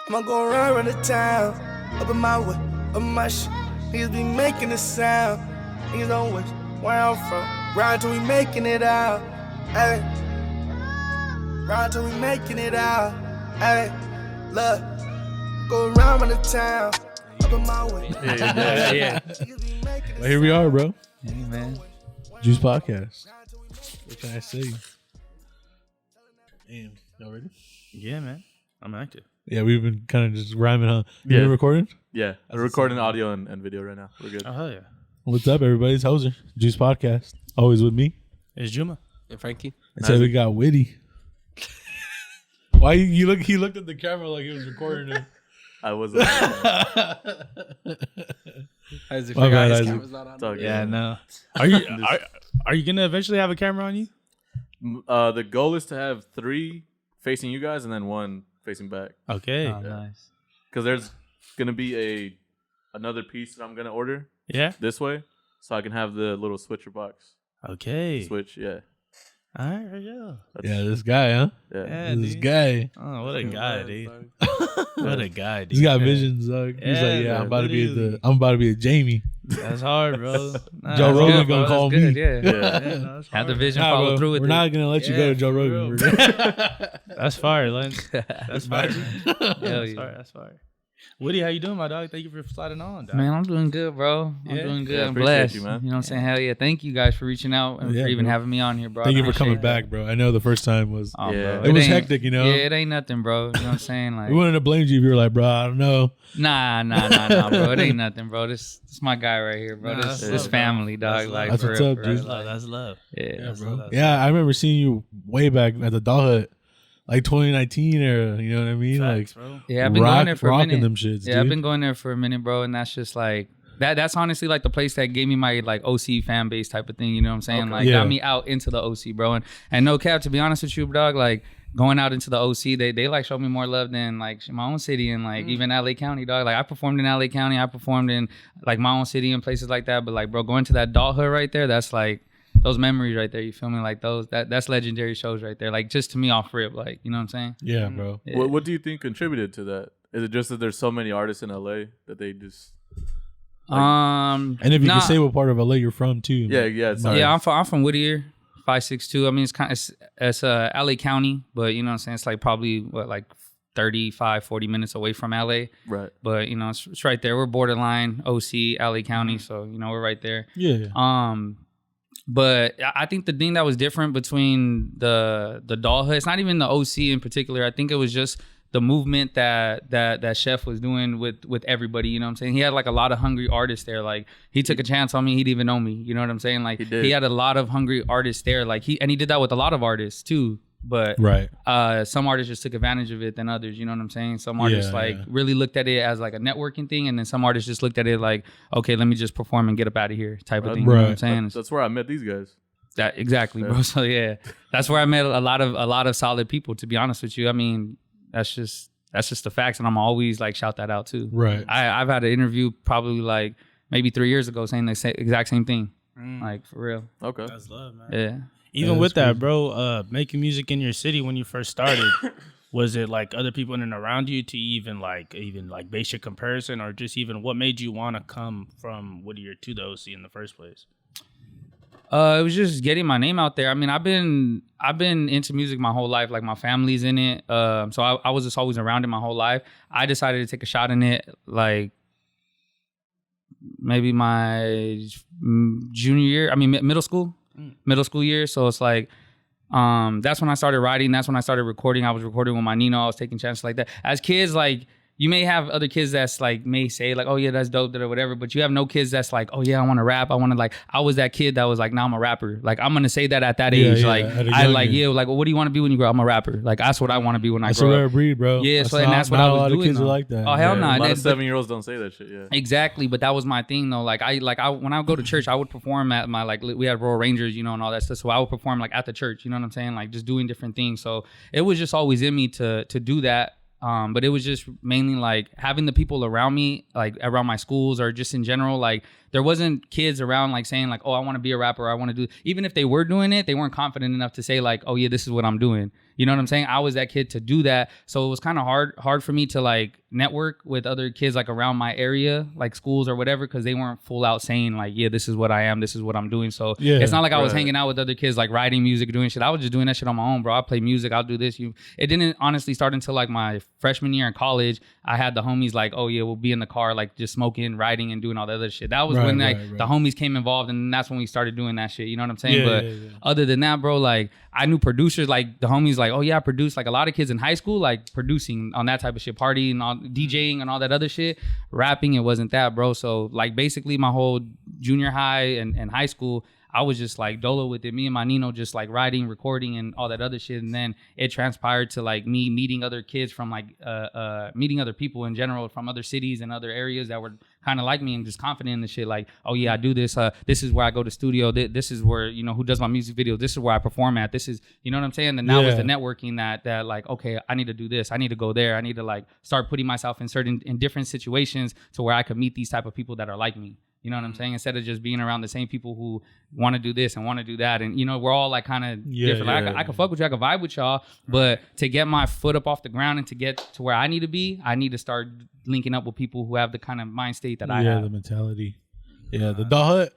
I'ma go around the town, up in my way, up in my shit. Niggas be making a sound. Niggas don't wish where I'm from. Ride till we making it out. Hey. Ride till we making it out. Hey. Look. Go around the town, up in my way. Yeah. Well, here we are, bro. Hey, man. Juice Podcast. What can I say? Damn, y'all ready? Yeah, man. I'm active. Yeah, we've been kind of just rhyming, huh? You Yeah. been recording? Yeah, I'm recording audio and video right now. We're good. Oh, hell yeah. What's up, everybody? It's Hoser. Juice Podcast. Always with me. It's Juma. And Frankie. And so we got Whitty. Why he looked at the camera like he was recording it. I was. As if My bad, his Isaac. camera's not on. It's all good. Yeah, no. Are you gonna eventually have a camera on you? The goal is to have 3 facing you guys and then 1 facing back. Okay. Oh, nice. Because there's gonna be another piece that I'm gonna order Yeah. this way, so I can have the little switcher box Okay. switch. Yeah. All right, yeah. Yeah, this guy, huh? Yeah. Yeah, This dude. guy. Oh, what a guy, dude. What a guy, dude. He's got visions, dog. He's Yeah, like, yeah, man, I'm about to be literally. I'm about to be a Jamie. That's hard, bro. Nah, Joe that's Rogan good, gonna bro. call That's me. good, Yeah. Yeah, no, that's Have the hard. vision Nah, follow bro, through with we're it. not gonna let you go to Joe for Rogan. real. We're good. That's fire, Lance. That's fire. Hell That's yeah. fire. That's fire. Woody, how you doing, my dog? Thank you for sliding on, dog. Man, I'm doing good, bro. I'm Yeah? doing good. Yeah, I'm appreciate blessed. you, man. know what I'm saying? Hell yeah. Thank you guys for reaching out and Yeah, for even bro. having me on here, bro. Thank I you for coming appreciate back, bro. I know the first time was Oh, Yeah. bro. it was ain't- hectic, you know. Yeah, it ain't nothing, bro. You know what I'm saying? Like, We wouldn't have blamed you if you were like, bro, I don't know. nah, bro. It ain't nothing, bro. This my guy right here, bro. Nah, This that's this love, family, bro. dog. That's Like, love. That's for what's real, up, for dude. real. That's love. That's love. Yeah. Yeah, bro. That's- Yeah, I remember seeing you way back at the Doll Hut, like 2019 era. You know what I mean? Facts, bro. Yeah, I've been going there for a rocking minute. them shits, Yeah, I've dude. been going there for a minute, bro, and that's just like that's honestly like the place that gave me my like OC fan base type of thing. You know what I'm saying? Okay. Like Yeah. got me out into the OC, bro. And no cap, to be honest with you, dog, like going out into the OC, they like showed me more love than like my own city and like even LA County, dog. Like I performed in LA County, I performed in like my own city and places like that. But like, bro, going to that adulthood right there, that's like those memories right there. You feel me? Like that's legendary shows right there. Like just to me off rip, like you know what I'm saying? Yeah, bro. Yeah. What do you think contributed to that? Is it just that there's so many artists in LA that they just? And if you nah. can say what part of LA you're from too. Yeah. Sorry. Yeah, I'm from Whittier, 562. I mean, it's LA County, but you know what I'm saying? It's like probably like 35, 40 minutes away from LA. Right. But you know, it's right there. We're borderline OC, LA County, so you know, we're right there. Yeah. But I think the thing that was different between the Doll Hut, it's not even the OC in particular. I think it was just the movement that Chef was doing with everybody. You know what I'm saying? He had like a lot of hungry artists there. Like he took a chance on me. He didn't even know me. You know what I'm saying? Like He did. he had a lot of hungry artists there. Like he did that with a lot of artists too. But Right. some artists just took advantage of it than others. You know what I'm saying? Some artists Yeah. really looked at it as like a networking thing, and then some artists just looked at it like, okay, let me just perform and get up out of here type of thing. You know what I'm Right. saying? That's where I met these guys. That exactly, bro. Yeah. So yeah, that's where I met a lot of solid people. To be honest with you, I mean, that's just the facts, and I'm always like shout that out too. Right. I've had an interview probably like maybe 3 years ago saying the exact same thing, like for real. Okay. That's love, man. Yeah. Even Yeah, with that's that, bro, making music in your city when you first started, was it like other people in and around you to even base your comparison, or just even what made you want to come from Whittier to the OC in the first place? It was just getting my name out there. I mean, I've been into music my whole life. Like my family's in it. So I was just always around it my whole life. I decided to take a shot in it like maybe my junior year. I mean, middle school year. So it's like, that's when I started writing. That's when I started recording. I was recording with my Nino. I was taking chances like that. As kids, like, you may have other kids that's like may say like, oh yeah, that's dope, or whatever, but you have no kids that's like, oh yeah, I want to rap. I want to like, I was that kid that was like, now I'm a rapper. Like I'm gonna say that at that age. Yeah, like at a I young like age. yeah, like well, what do you want to be when you grow up? I'm a rapper. Like that's what I want to be when I That's a grow rare up. breed, bro. Yeah, so and that's what not I was a lot doing. of kids though. are like that. Oh hell Yeah, no. a lot of But- 7-year-olds don't say that shit. Yeah. Exactly, but that was my thing though. Like I when I would go to church, I would perform at my like we had Royal Rangers, you know, and all that stuff. So I would perform like at the church, you know what I'm saying? Like just doing different things. So it was just always in me to do that. But it was just mainly like having the people around me, like around my schools or just in general, like there wasn't kids around like saying like, oh, I want to be a rapper. I want to do, even if they were doing it, they weren't confident enough to say like, oh yeah, this is what I'm doing. You know what I'm saying? I was that kid to do that. So it was kind of hard for me to like network with other kids like around my area, like schools or whatever, because they weren't full out saying like, yeah, this is what I am, this is what I'm doing. So it's not like I was hanging out with other kids like writing music, doing shit. I was just doing that shit on my own, bro. I play music, I'll do this. It didn't honestly start until like my freshman year in college. I had the homies like, oh yeah, we'll be in the car like just smoking, writing, and doing all the other shit. That was when like the homies came involved, and that's when we started doing that shit. You know what I'm saying? But other than that, bro, like I knew producers, like the homies like, oh yeah, I produced. Like a lot of kids in high school, like producing on that type of shit, partying and all, DJing and all that other shit. Rapping, it wasn't that, bro. So like basically my whole junior high and high school, I was just like dolo with it. Me and my Nino just like writing, recording, and all that other shit. And then it transpired to like me meeting other kids from like meeting other people in general from other cities and other areas that were kind of like me and just confident in the shit. Like, oh yeah, I do this. This is where I go to studio. This is where, you know, who does my music video. This is where I perform at. This is, you know what I'm saying? And that was the networking that like, okay, I need to do this. I need to go there. I need to like start putting myself in different situations to where I could meet these type of people that are like me. You know what I'm saying? Instead of just being around the same people who want to do this and want to do that. And, you know, we're all like kind of different. Like, I can fuck with you. I can vibe with y'all. But to get my foot up off the ground and to get to where I need to be, I need to start linking up with people who have the kind of mind state that I have. Yeah, the mentality. Yeah, the Dal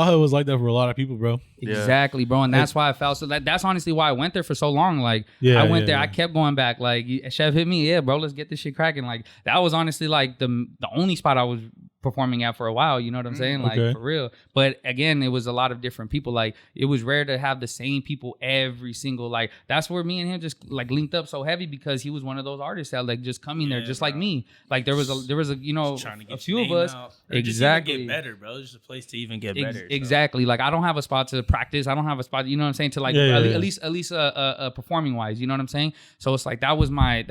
Hut was like that for a lot of people, bro. Exactly, bro. And that's why I felt so. That's honestly why I went there for so long. Like, I went there. I kept going back. Like, Chef hit me. Yeah, bro, let's get this shit cracking. Like, that was honestly like the only spot I was performing at for a while. You know what I'm saying? Like, for real. But again, it was a lot of different people. Like, it was rare to have the same people every single, like, that's where me and him just like linked up so heavy, because he was one of those artists that like just coming there just like me. Like, there was a you know, a few of us. Exactly. Get better, bro. There's a place to even get better. Exactly. Like, I don't have a spot to practice. I don't have a spot, you know what I'm saying, to like at least performing wise, you know what I'm saying? So it's like that was my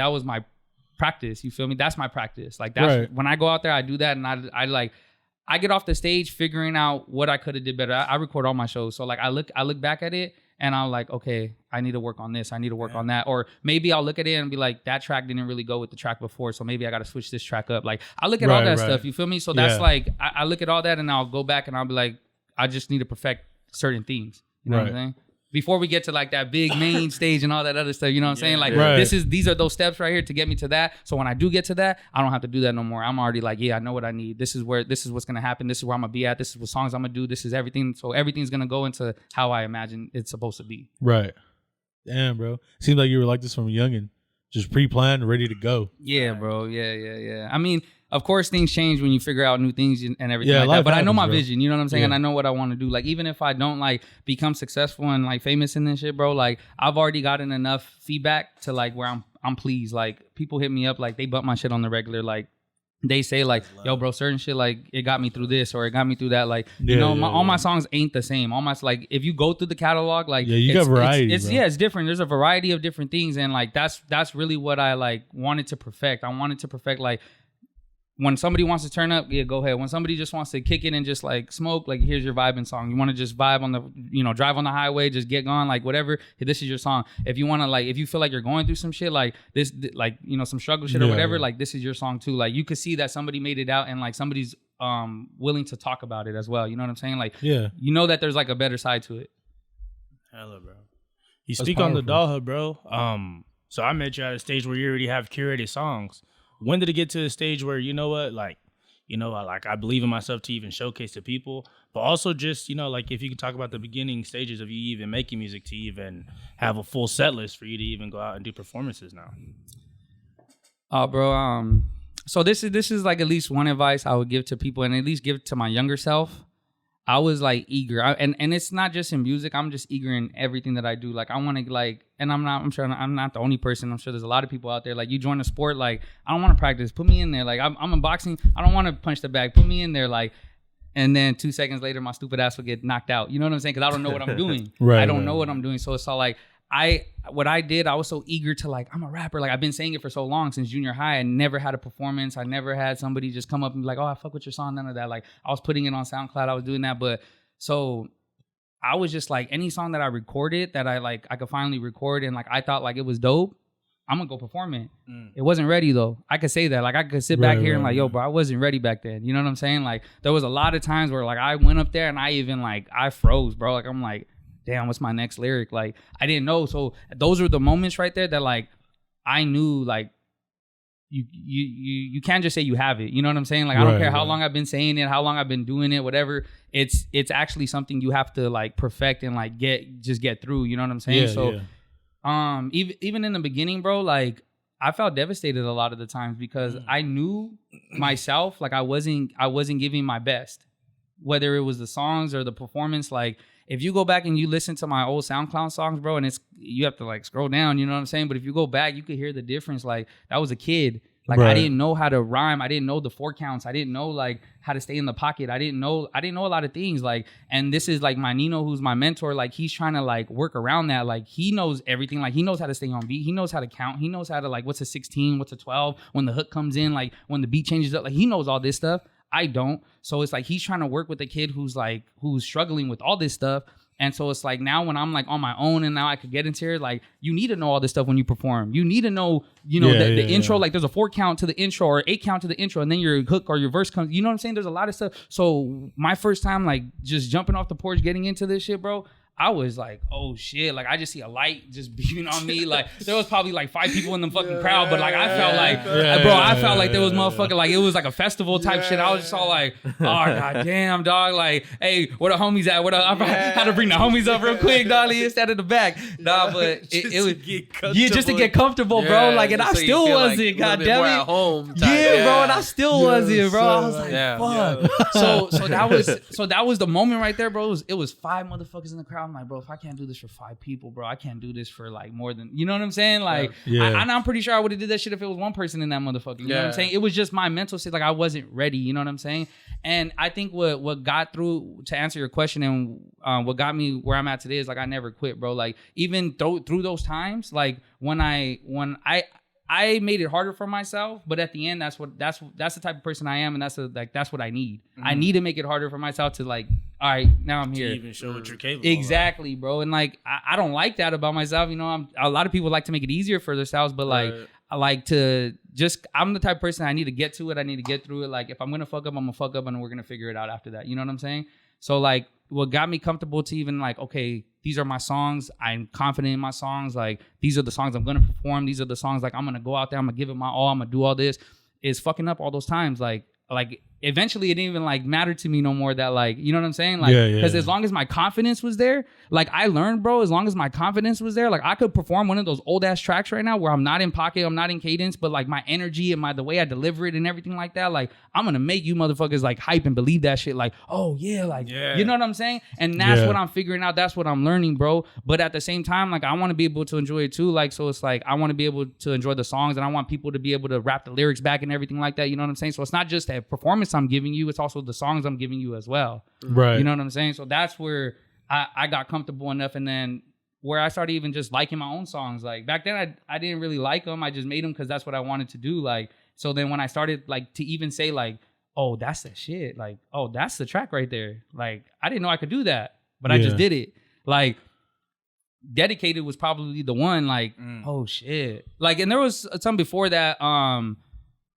practice, you feel me? That's my practice. Like, that's when I go out there, I do that, and I get off the stage figuring out what I could have did better. I record all my shows, so like I look back at it and I'm like, okay, I need to work on this, I need to work on that. Or maybe I'll look at it and be like, that track didn't really go with the track before, so maybe I got to switch this track up. Like, I look at all that stuff, you feel me? So that's like I look at all that and I'll go back and I'll be like, I just need to perfect certain things, you know what I'm saying? Before we get to like that big main stage and all that other stuff, you know what I'm saying? Like, these are those steps right here to get me to that. So when I do get to that, I don't have to do that no more. I'm already like, yeah, I know what I need. This is what's gonna happen. This is where I'm gonna be at. This is what songs I'm gonna do. This is everything. So everything's gonna go into how I imagine it's supposed to be. Right. Damn, bro. Seems like you were like this from a youngin', just pre-planned, ready to go. Yeah, bro. Yeah. I mean, of course, things change when you figure out new things and everything like that. But I know my vision, you know what I'm saying? And I know what I want to do. Like, even if I don't like become successful and like famous in this shit, bro, like I've already gotten enough feedback to like where I'm pleased. Like, people hit me up, like they bump my shit on the regular. Like, they say like, yo, bro, certain shit, like it got me through this or it got me through that. Like, you know, all my songs ain't the same. Almost like if you go through the catalog, like you got variety. It's different. There's a variety of different things, and like that's really what I like wanted to perfect. I wanted to perfect like, when somebody wants to turn up, yeah, go ahead. When somebody just wants to kick it and just like smoke, like here's your vibing song. You want to just vibe on the, you know, drive on the highway, just get gone, like whatever. This is your song. If you want to like, if you feel like you're going through some shit like this, like, you know, some struggle shit or whatever, like this is your song too. Like, you could see that somebody made it out and like somebody's willing to talk about it as well. You know what I'm saying? Like, you know that there's like a better side to it. Hella, bro. You speak on the Dal Hut, bro. So I met you at a stage where you already have curated songs. When did it get to a stage where, you know what, like, you know, I believe in myself to even showcase to people, but also just, you know, like if you could talk about the beginning stages of you even making music to even have a full set list for you to even go out and do performances now. Bro, so this is like at least one advice I would give to people, and at least give to my younger self. I was like eager, and it's not just in music. I'm just eager in everything that I do. Like, I want to like, and I'm sure I'm not the only person. I'm sure there's a lot of people out there. Like, you join a sport, like I don't want to practice. Put me in there. Like, I'm in boxing. I don't want to punch the bag. Put me in there. Like, and then 2 seconds later, my stupid ass will get knocked out. You know what I'm saying? Because I don't know what I'm doing. I don't know what I'm doing. So it's all like, what I did, I was so eager to like, I'm a rapper. Like, I've been saying it for so long, since junior high. I never had a performance. I never had somebody just come up and be like, oh, I fuck with your song. None of that. Like, I was putting it on SoundCloud. I was doing that. But so I was just like, any song that I recorded that I could finally record and like I thought like it was dope, I'm gonna go perform it. It wasn't ready though. I could say that. Like, I could sit back here and like, yo, bro, I wasn't ready back then. You know what I'm saying? Like, there was a lot of times where like I went up there and I even like, I froze, bro. Like, I'm like, damn, what's my next lyric? Like, I didn't know. So those were the moments right there that like I knew like you can't just say you have it. You know what I'm saying? Like, I don't care how long I've been saying it, how long I've been doing it, whatever. It's actually something you have to like perfect and like get through. You know what I'm saying? Even in the beginning, bro, like I felt devastated a lot of the times because I knew myself, like I wasn't giving my best, whether it was the songs or the performance. Like if you go back and you listen to my old SoundCloud songs, bro, and you have to like scroll down, you know what I'm saying? But if you go back, you could hear the difference. Like that was a kid. Like I didn't know how to rhyme. I didn't know the 4 counts. I didn't know like how to stay in the pocket. I didn't know a lot of things. Like, and this is like my Nino, who's my mentor. Like he's trying to like work around that. Like he knows everything. Like he knows how to stay on beat. He knows how to count. He knows how to like, what's a 16, what's a 12, when the hook comes in, like when the beat changes up, like he knows all this stuff. I don't. So it's like, he's trying to work with a kid who's struggling with all this stuff. And so it's like now when I'm like on my own and now I could get into it, like you need to know all this stuff when you perform. You need to know, the intro, like there's a 4 count to the intro or 8 count to the intro and then your hook or your verse comes, you know what I'm saying? There's a lot of stuff. So my first time like just jumping off the porch, getting into this shit, bro, I was like, oh shit, like I just see a light just beaming on me. Like there was probably like 5 people in the fucking crowd, but like I felt like, I felt like there was motherfucking, like it was like a festival type shit. I was just all like, oh god damn, dog. Like, hey, where the homies at? I had to bring the homies up real quick, dog. He instead of the back, nah. But it was just to get comfortable, bro. Like, and I still wasn't, god damn it. At home bro, and I still wasn't, bro. I was like, fuck. So that was the moment right there, bro. It was 5 motherfuckers in the crowd. I'm like, bro, if I can't do this for 5 people, bro, I can't do this for like more than, you know what I'm saying? Like, I'm pretty sure I would have did that shit if it was 1 person in that motherfucker. You know what I'm saying? It was just my mental state. Like I wasn't ready. You know what I'm saying? And I think what got through, to answer your question, and what got me where I'm at today is like I never quit, bro. Like even through those times, like when I made it harder for myself, but at the end, that's the type of person I am, and that's what I need. I need to make it harder for myself to like, all right, now I'm here. To even show what you're capable exactly, bro. And like, I don't like that about myself. You know, a lot of people like to make it easier for themselves, but like, I like to I'm the type of person I need to get to it. I need to get through it. Like, if I'm gonna fuck up, I'm gonna fuck up, and we're gonna figure it out after that. You know what I'm saying? So like, what got me comfortable to even like, okay, these are my songs. I'm confident in my songs. Like, these are the songs I'm gonna perform. These are the songs like I'm gonna go out there. I'm gonna give it my all. I'm gonna do all this. Is fucking up all those times. Like eventually it didn't even like matter to me no more that like, you know what I'm saying? Like, because as long as my confidence was there, like I learned, bro, as long as my confidence was there, like I could perform one of those old ass tracks right now where I'm not in pocket, I'm not in cadence, but like my energy and the way I deliver it and everything like that, like I'm gonna make you motherfuckers like hype and believe that shit. Like, oh yeah, like, you know what I'm saying? And that's what I'm figuring out. That's what I'm learning, bro. But at the same time, like I want to be able to enjoy it too. Like, so it's like, I want to be able to enjoy the songs and I want people to be able to rap the lyrics back and everything like that. You know what I'm saying? So it's not just a performance I'm giving you, it's also the songs I'm giving you as well. Right. You know what I'm saying? So that's where I got comfortable enough, and then where I started even just liking my own songs. Like back then I didn't really like them. I just made them because that's what I wanted to do. Like, so then when I started like to even say like, oh, that's the shit. Like, oh, that's the track right there. Like, I didn't know I could do that, but I just did it. Like, Dedicated was probably the one, like, oh shit. Like, and there was some before that,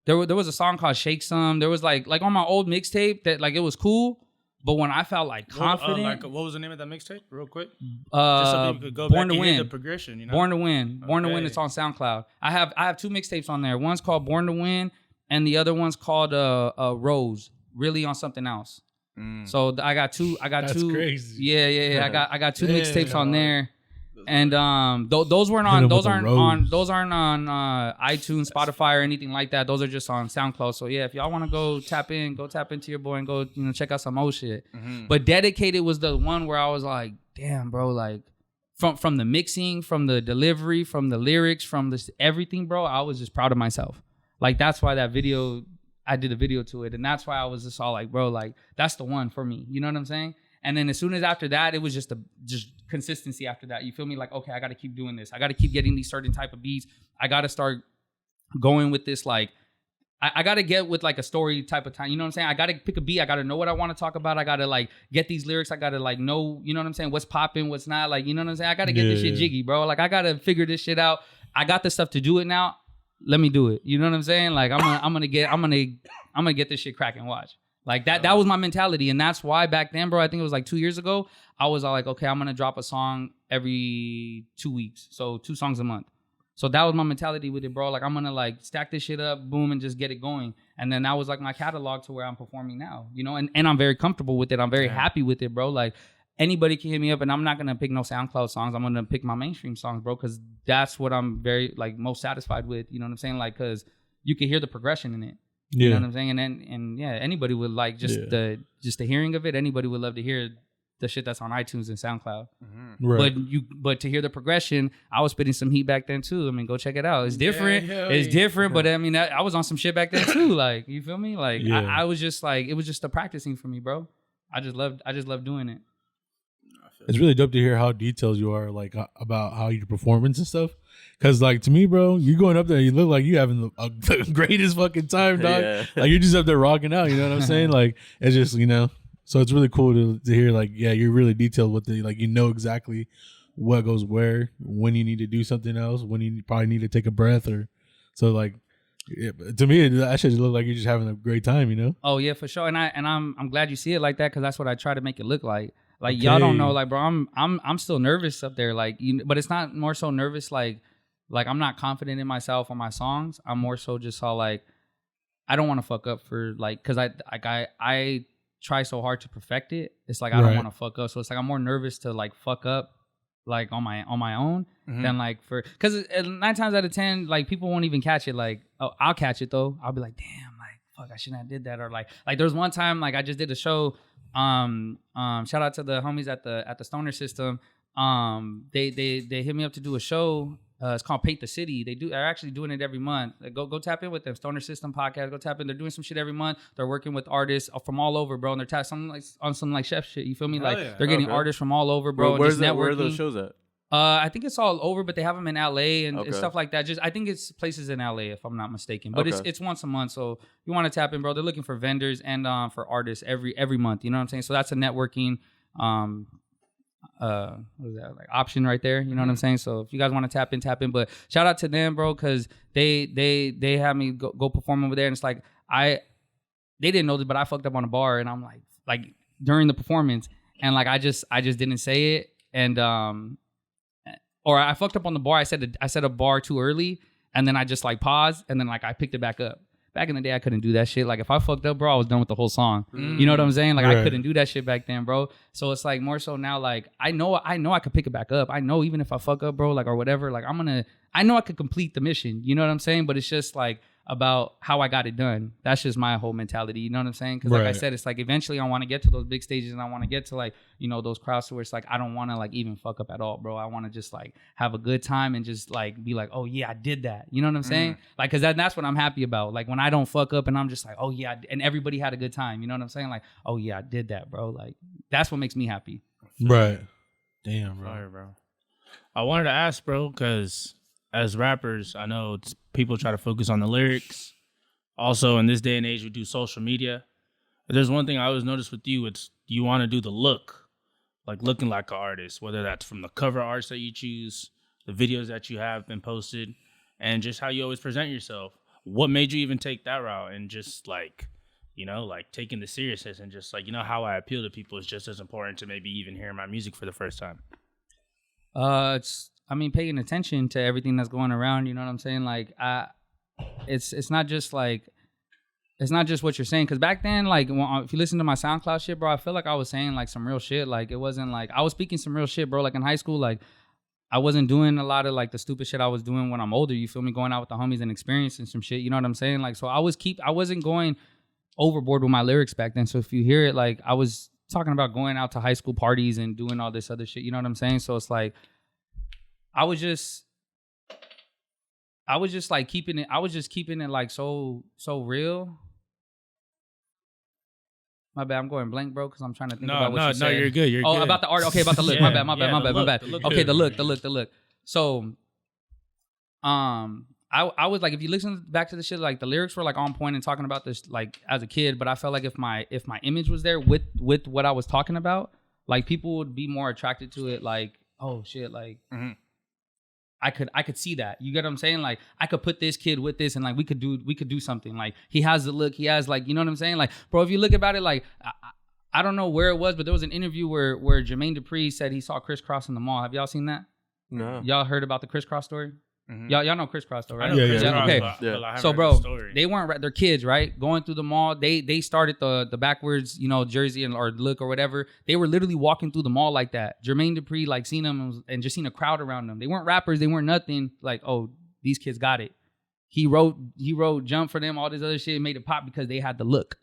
there was a song called Shake Some. There was like on my old mixtape that like it was cool, but when I felt like confident, what was the name of that mixtape, real quick? Just so people could go Born back to and hear Win. The progression, you know? Born to Win. Born to Win. It's on SoundCloud. I have 2 mixtapes on there. One's called Born to Win, and the other one's called Rose. Really on something else. So I got two. That's two. Crazy. Yeah. I got 2 mixtapes on there. And those aren't on iTunes, Spotify, or anything like that. Those are just on SoundCloud. So yeah, if y'all want to go tap into your boy and go, you know, check out some old shit. But Dedicated was the one where I was like, damn, bro, like from the mixing, from the delivery, from the lyrics, from this everything, bro, I was just proud of myself. Like that's why that video, I did a video to it, and that's why I was just all like, bro, like that's the one for me. You know what I'm saying? And then as soon as after that, it was just consistency after that. You feel me? Like, okay, I got to keep doing this. I got to keep getting these certain type of beats. I got to start going with this. Like, I got to get with like a story type of time. You know what I'm saying? I got to pick a beat. I got to know what I want to talk about. I got to like get these lyrics. I got to like know, you know what I'm saying? What's popping, what's not. Like, you know what I'm saying? I got to get this shit jiggy, bro. Like, I got to figure this shit out. I got the stuff to do it now. Let me do it. You know what I'm saying? Like, I'm gonna get this shit cracking. Watch. Like that was my mentality. And that's why back then, bro, I think it was like 2 years ago, I was all like, okay, I'm going to drop a song every 2 weeks. So 2 songs a month. So that was my mentality with it, bro. Like, I'm going to like stack this shit up, boom, and just get it going. And then that was like my catalog to where I'm performing now, you know, and I'm very comfortable with it. I'm very happy with it, bro. Like, anybody can hit me up, and I'm not going to pick no SoundCloud songs. I'm going to pick my mainstream songs, bro, because that's what I'm very, like, most satisfied with. You know what I'm saying? Like, because you can hear the progression in it. You know what I'm saying? And yeah, anybody would like just the hearing of it. Anybody would love to hear the shit that's on iTunes and SoundCloud. Right. But to hear the progression, I was spitting some heat back then too. I mean, go check it out. It's different. It's different. But I mean, I was on some shit back then too. Like, you feel me? Like, I was just like, it was just the practicing for me, bro. I just loved doing it. It's really dope to hear how detailed you are, like, about how your performance and stuff. Cause like, to me, bro, you going up there, you look like you having the greatest fucking time, dog. Like, you're just up there rocking out. You know what I'm saying? Like, it's just, you know. So it's really cool to hear, like, yeah, you're really detailed with it. Like, you know exactly what goes where, when you need to do something else, when you probably need to take a breath, or so. Like, to me, that should look like you're just having a great time, you know? Oh yeah, for sure. And I'm glad you see it like that, because that's what I try to make it look like. Like, y'all don't know, like, bro, I'm still nervous up there, like, but it's not more so nervous, like I'm not confident in myself or my songs. I'm more so just all like, I don't want to fuck up for, like, because I try so hard to perfect it. It's like, I don't want to fuck up, so it's like I'm more nervous to like fuck up like on my own than like for, because 9 times out of 10, like, people won't even catch it. Like, oh, I'll catch it though. I'll be like, damn, like, fuck, I shouldn't have did that. Or like there was one time, like, I just did a show. Shout out to the homies at the Stoner System. They hit me up to do a show. It's called Paint the City. They're actually doing it every month. Like, go tap in with them. Stoner System podcast. Go tap in. They're doing some shit every month. They're working with artists from all over, bro. And they're on some like chef shit. You feel me? Like, they're getting artists from all over, bro. Where are those shows at? I think it's all over, but they have them in LA and stuff like that. I think it's places in LA, if I'm not mistaken. But it's once a month, so you want to tap in, bro. They're looking for vendors and for artists every month. You know what I'm saying? So that's a networking what is that, like, option right there? You know what I'm saying? So if you guys want to tap in. But shout out to them, bro, because they had me go perform over there, and it's like they didn't know this, but I fucked up on a bar, and I'm like during the performance, and like I just didn't say it, and or I fucked up on the bar. I said a bar too early, and then I just like paused, and then like I picked it back up. Back in the day, I couldn't do that shit. Like, if I fucked up, bro, I was done with the whole song. You know what I'm saying? Like, I couldn't do that shit back then, bro. So it's like more so now, like, I know I could pick it back up. I know even if I fuck up, bro, like, or whatever, like, I know I could complete the mission. You know what I'm saying? But it's just like about how I got it done. That's just my whole mentality. You know what I'm saying? Because like I said, it's like eventually I want to get to those big stages, and I want to get to like, you know, those crowds where it's like I don't want to like even fuck up at all, bro. I want to just like have a good time and just like be like, oh yeah, I did that. You know what I'm saying? Like, because that's what I'm happy about. Like, when I don't fuck up and I'm just like, oh yeah, and everybody had a good time. You know what I'm saying? Like, oh yeah, I did that, bro. Like, that's what makes me happy. Right. Damn, bro. Fire, bro. I wanted to ask, bro, because as rappers, I know people try to focus on the lyrics. Also, in this day and age, we do social media. If there's one thing I always notice with you, it's you want to do the look, like looking like an artist, whether that's from the cover arts that you choose, the videos that you have been posted, and just how you always present yourself. What made you even take that route, and just like, you know, like taking the seriousness and just like, you know, how I appeal to people is just as important to maybe even hearing my music for the first time. Paying attention to everything that's going around. You know what I'm saying? Like, it's not just like, it's not just what you're saying. Because back then, like, if you listen to my SoundCloud shit, bro, I feel like I was saying like some real shit. Like, it wasn't like I was speaking some real shit, bro. Like in high school, like I wasn't doing a lot of like the stupid shit I was doing when I'm older. You feel me? Going out with the homies and experiencing some shit. You know what I'm saying? Like, so I wasn't going overboard with my lyrics back then. So if you hear it, like I was talking about going out to high school parties and doing all this other shit. You know what I'm saying? So it's like, I was just like keeping it like so real. My bad, I'm going blank, bro, because I'm trying to think about what you said. No, you're good. You're good. About the art. Okay, about the look. My bad. Okay, the look. So, I was like, if you listen back to the shit, like the lyrics were like on point and talking about this like as a kid, but I felt like if my image was there with what I was talking about, like people would be more attracted to it. Like, oh shit, like. Mm-hmm. I could see that. You get what I'm saying? Like I could put this kid with this and like we could do something. Like he has the look, he has like, you know what I'm saying? Like, bro, if you look about it, like I don't know where it was, but there was an interview where Jermaine Dupri said he saw Chris Cross in the mall. Have y'all seen that? No. Y'all heard about the Chris Cross story? Mm-hmm. Y'all know Chris Cross though, right? I know Chris Yeah. Cross, Okay. but I haven't So, heard bro, the story. they weren't they're kids, right? Going through the mall. They started the backwards, you know, jersey or look or whatever. They were literally walking through the mall like that. Jermaine Dupri like seen them and just seen a crowd around them. They weren't rappers. They weren't nothing. Like, oh, these kids got it. He wrote Jump for them, all this other shit, made it pop because they had the look.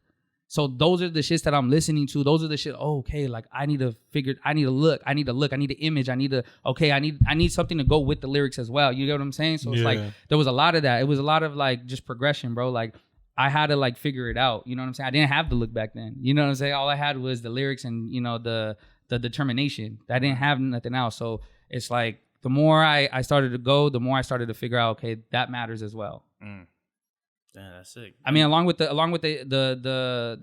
So those are the shits that I'm listening to. Those are the shit. Oh, okay, like I need to look. I need an image. I need something to go with the lyrics as well. You get what I'm saying? So it's like there was a lot of that. It was a lot of like just progression, bro. Like I had to like figure it out. You know what I'm saying? I didn't have the look back then. You know what I'm saying? All I had was the lyrics and, you know, the determination. I didn't have nothing else. So it's like the more I started to go, the more I started to figure out, okay, that matters as well. Mm. Yeah, that's sick. I mean, along with the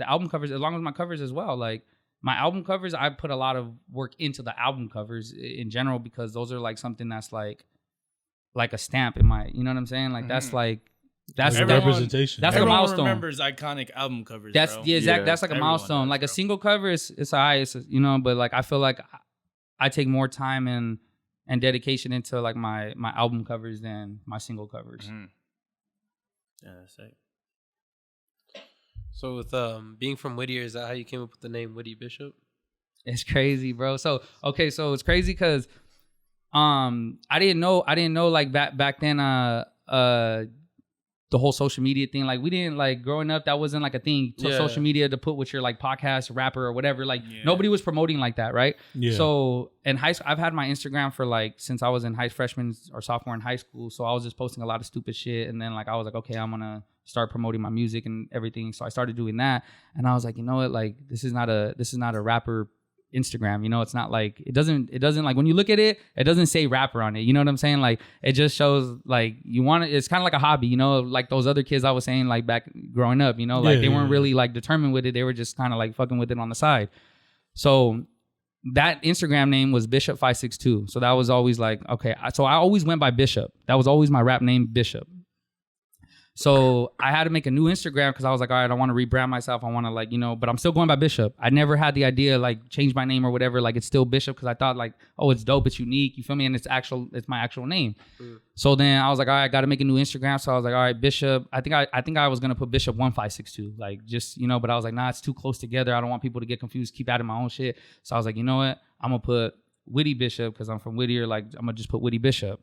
album covers, along with my covers as well. Like my album covers, I put a lot of work into the album covers in general because those are like something that's like a stamp in my, you know what I'm saying? Like that's like that's like representation. That's like a Everyone milestone. remembers iconic album covers. That's bro. yeah, exactly. Yeah. That's like a Everyone milestone. does, Like a bro. single cover is you know, but like I feel like I take more time and dedication into like my album covers than my single covers. Mhm. Yeah, that's sick. So with being from Whittier, is that how you came up with the name Whitty Bishop? It's crazy, bro. So so it's crazy because I didn't know like back then the whole social media thing. Like we didn't like growing up, that wasn't like a thing. So social media to put with your like podcast, rapper or whatever. Like nobody was promoting like that, right? Yeah. So in high school, I've had my Instagram for like since I was in freshman or sophomore in high school. So I was just posting a lot of stupid shit, and then like I was like, okay, I'm gonna start promoting my music and everything. So I started doing that, and I was like, you know what, like this is not a rapper Instagram, you know. It's not like it doesn't like when you look at it doesn't say rapper on it, you know what I'm saying? Like it just shows like you want it. It's kind of like a hobby, you know, like those other kids I was saying like back growing up, you know, like they weren't really like determined with it, they were just kind of like fucking with it on the side. So that Instagram name was Bishop562. So that was always like, okay, so I always went by Bishop. That was always my rap name, Bishop. So I had to make a new Instagram because I was like, all right, I want to rebrand myself. I want to like, you know, but I'm still going by Bishop. I never had the idea like change my name or whatever. Like it's still Bishop because I thought like, oh, it's dope, it's unique. You feel me? And it's my actual name. So then I was like, all right, I got to make a new Instagram. So I was like, all right, Bishop. I think I was gonna put Bishop1562, like just, you know, but I was like, nah, it's too close together. I don't want people to get confused. Keep adding my own shit. So I was like, you know what? I'm gonna put Whitty Bishop because I'm from Whittier. Like I'm gonna just put Whitty Bishop.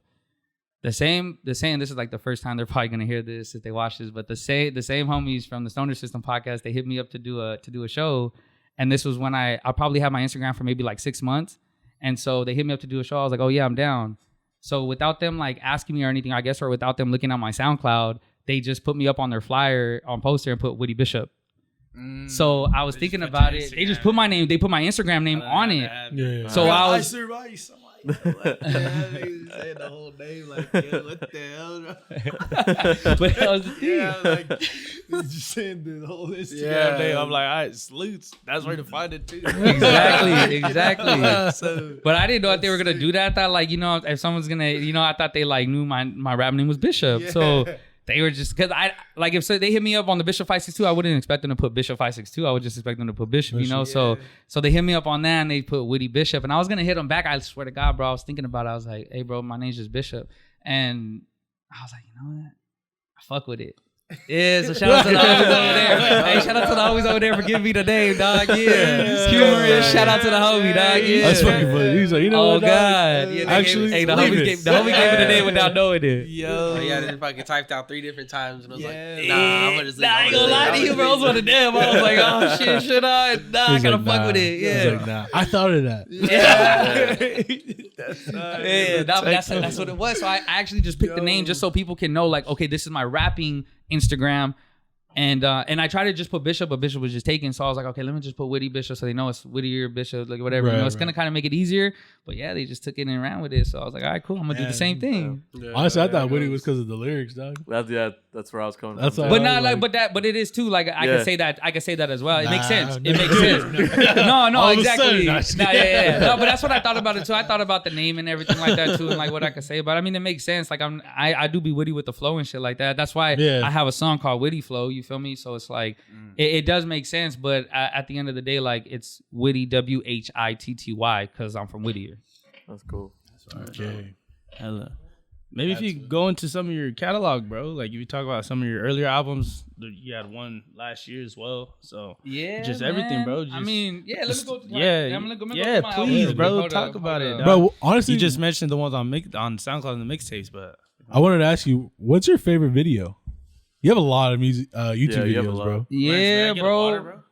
The same. This is like the first time they're probably gonna hear this if they watch this. But the same homies from the Stoner System podcast, they hit me up to do a show, and this was when I probably had my Instagram for maybe like 6 months, and so they hit me up to do a show. I was like, oh yeah, I'm down. So without them like asking me or anything, I guess, or without them looking at my SoundCloud, they just put me up on their flyer on poster and put Whitty Bishop. So I was thinking about it. They just put my name. They put my Instagram name on it. Yeah. So I was. survived. What the hell? They said the whole name like, yeah, what the hell? But that was the thing. Yeah, like just saying the whole Instagram name. I'm like, all right, salutes. That's where to find it too. Exactly. So, But I didn't know if they were gonna do that. That like, you know, if someone's gonna, you know, I thought they like knew my rap name was Bishop. Yeah. So they were just because I like if so they hit me up on the Bishop562, I wouldn't expect them to put Bishop562. I would just expect them to put Bishop, you know. Yeah. So they hit me up on that and they put Whitty Bishop, and I was gonna hit them back. I swear to God, bro, I was thinking about it. I was like, hey, bro, my name's just Bishop, and I was like, you know what? I fuck with it. Yeah, so shout out to the homies over there. Hey, shout out to the homies over there for giving me the name, dog. Yeah, humorous. Shout out to the homie, dog. Yeah, That's fucking funny. He's like, you know oh what? dog? God. Yeah, Actually, the leave homie it. gave me the name without knowing it. Oh, yeah, then fucking typed out 3 different times, and I was Yeah. like, nah, I'm gonna just. Nah, I ain't gonna lie to you, bro. I was one of them. I was like, oh shit, should I? Nah, I He's gotta like, fuck nah. with it. He's Yeah. like, nah. I thought of that. That's what it was. So I actually just picked the name just so people can know, like, okay, this is my rapping Instagram. And I tried to just put Bishop, but Bishop was just taken. So I was like, okay, let me just put Whitty Bishop so they know it's Whittier Bishop, like whatever. You know, it's gonna kind of make it easier. But yeah, they just took it and ran with it. So I was like, all right, cool. I'm gonna do the same thing. Honestly, I thought Whitty was because of the lyrics, dog. That's That's where I was coming That's from. all. But not like- but it is too. Like I Yeah. can say that. I can say that as well. It makes Nah, sense. It no. makes sense. No, All of a exactly. sudden, Nah, I just- yeah. No, but that's what I thought about it too. I thought about the name and everything like that too, and like what I could say. But I mean, it makes sense. Like I do be witty with the flow and shit like that. That's why Yeah. I have a song called Whitty Flow. You feel me? So it's like it does make sense. But at the end of the day, like it's Whitty Whitty because I'm from Whittier. That's cool. Okay. Hella. Maybe if you go into some of your catalog, bro, like if you talk about some of your earlier albums, you had one last year as well. So Yeah, just man. everything, bro. I Just, mean, yeah. Let me go. yeah, I'm gonna go yeah, to my please, album. bro, Hold talk up, about hold it, up. dog. Bro, honestly, you just mentioned the ones on SoundCloud and the mixtapes, but I wanted to ask you, what's your favorite video? You have a lot of music, YouTube Yeah, you have a videos, lot. bro, Yeah, Can I get a bro. water,